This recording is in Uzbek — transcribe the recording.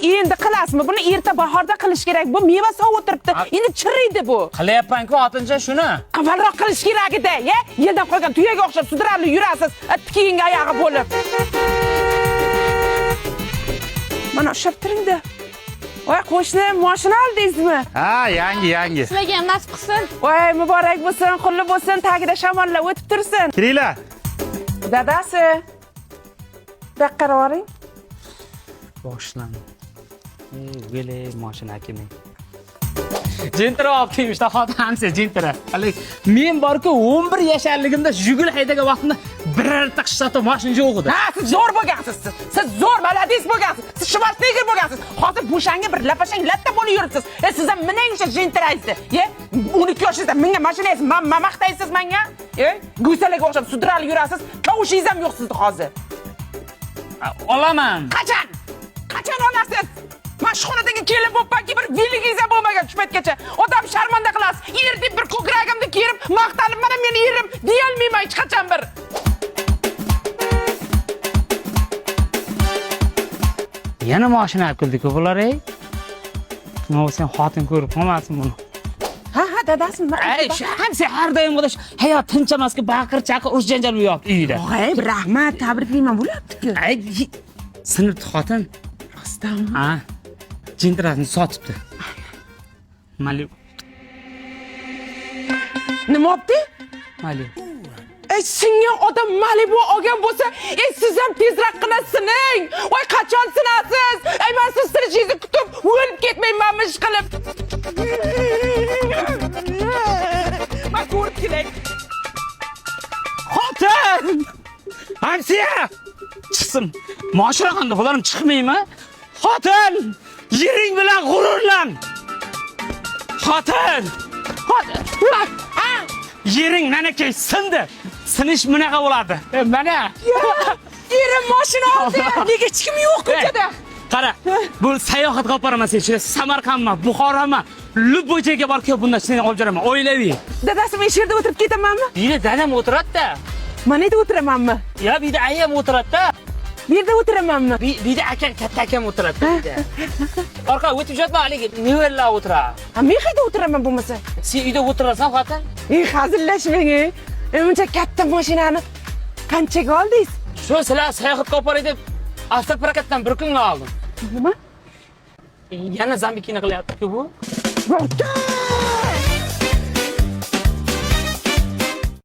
endi qilasizmi? Buni erta bahorda qilish kerak. Bu meva sovib o'tiribdi. Endi chiriydi bu. Qilyapman-ku xotincha shuni. Avvalroq qilish kerak edi, ya? Yildan qolgan tuyaga o'xshab sudrarli yurasiz, keyingi oyog'i bo'lib. Mana ushlab turingda. Voy, qo'shni, mashina oldingizmi? Ha, yangi. Sizlarga ham nasib qilsin. Voy, muborak bo'lsin, qulli bo'lsin, tagida shamollab o'tib tursin. Kiringlar. Dadasi. Baq qarab oling. Boshlandi. Vele mashina kimi. Jentira olib kelishdi xotinamsiz, jentira. Hali men borku 11 yasharligimda Jigul haydagan vaqtimda birorta qishloqda mashina yo'q edi. Ha, siz zo'r bo'lgansiz. Siz zo'r malades bo'lgansiz. Siz Schwarzenegger bo'lgansiz. Hozir bo'shanga bir lapashang latta bo'lib yuribsiz. Siz ham mening o'sha jentiraysiz. 12 yoshingizda menga mashinangiz maqtaysiz menga? Go'salaga o'xshab sudralib yurasiz. Tovushingiz ham yo'q sizda hozir. Olaman. Qachon olasiz? Mana shu xonadagi kelin bo'pmanki, bir villigingiz ham bo'lmagan shu paytgacha. Odam sharmanda qilasiz. Er deb bir ko'kragimni kerib, maqtalib, mana meni erim deya olmayman hech qachon bir. Yana mashina olib keldik-ku bular, ey. Nima sen xotin ko'rib qolmasin buni. Ha, dadasimi? Ey, sen har doim o'dash hayot tinchamasga baqir-chaqir urush janjal bo'lyapti uyda. Voy, rahmat, tabriklayman bo'lyapti-ku. Ay, sinibdi xotin. Rostdanmi? Ha. Jintirasini sotibdi. Mali. Nima bo'pti? Mali. Singan odam Malibu olgan bo'lsa, siz ham tezroq qilasizning. Voy, qachon sinasiz? Men siz sirishingizni kutib, o'lib ketmayman ish qilib. Men ko'rib kelay. Xotin! Hamsiya! Chiqsin. Mashina qanday bo'larim chiqmaymi? Xotin! Yering bilan g'ururlan. Xotin! Yering meniki sindi. Sinish bunaqa bo'ladi. Mana. Erim mashina oldi. Nega hech kim yo'q ko'chada? Qara, bu sayohat qilib boraman sen. Samarqandmi, Buxoromi, Luboyga borib bundan seni olib jiraman. Oilaviy. Dadasi men yerda o'tirib ketamanmi? Yine dadam o'tiradi-da. Mana yerda o'tiramanmi? Ya bir de ayam o'tiradi-da. Bu yerda o'tiramanmi? Bir de aka katta akam o'tiradi. Orqa o'tib jotma haligi nivellar o'tiradi. Men qayerda o'tiraman bo'lmasa? Sen uyda o'tirasan xotin? Hazillashmang. Buncha katta mashinani qanchaga oldingiz? Shu sizlar sayohat qilib boray deb avtoprokatdan bir kunga oldim. Nima? Yana zambikini qilyapti-ku bu.